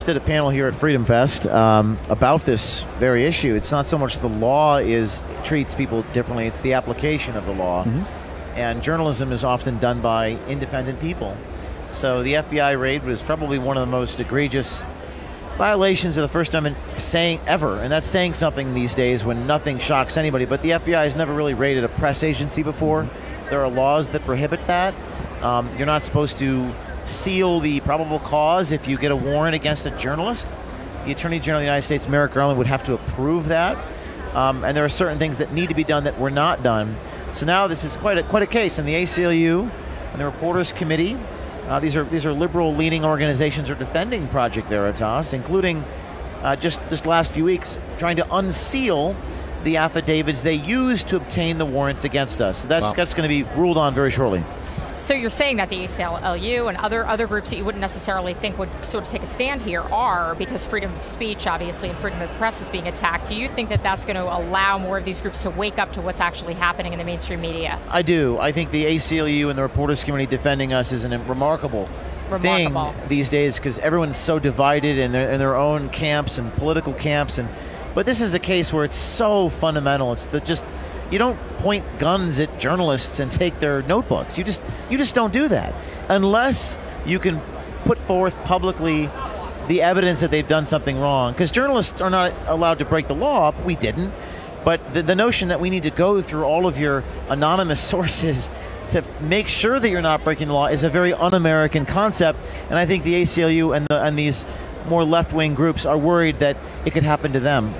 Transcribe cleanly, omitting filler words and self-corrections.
did a panel here at Freedom Fest about this very issue. It's not so much the law treats people differently, it's the application of the law. And journalism is often done by independent people. So the FBI raid was probably one of the most egregious violations of the First Amendment ever, and that's saying something these days when nothing shocks anybody. But the FBI has never really raided a press agency before. There are laws that prohibit that. You're not supposed to seal the probable cause if you get a warrant against a journalist. The Attorney General of the United States, Merrick Garland, would have to approve that. And there are certain things that need to be done that were not done. So now this is quite a case, and the ACLU and the Reporters Committee, these are liberal-leaning organizations, are defending Project Veritas, including just last few weeks trying to unseal the affidavits they used to obtain the warrants against us. So that's going to be ruled on very shortly. So you're saying that the ACLU and other groups that you wouldn't necessarily think would sort of take a stand here are, because freedom of speech, obviously, and freedom of the press is being attacked. Do you think that that's going to allow more of these groups to wake up to what's actually happening in the mainstream media? I do. I think the ACLU and the Reporters Committee defending us is a remarkable thing these days, because everyone's so divided in their own camps and political camps. But this is a case where it's so fundamental. It's you don't point guns at journalists and take their notebooks. You just don't do that unless you can put forth publicly the evidence that they've done something wrong. Because journalists are not allowed to break the law. We didn't. But the notion that we need to go through all of your anonymous sources to make sure that you're not breaking the law is a very un-American concept. And I think the ACLU and these more left-wing groups are worried that it could happen to them.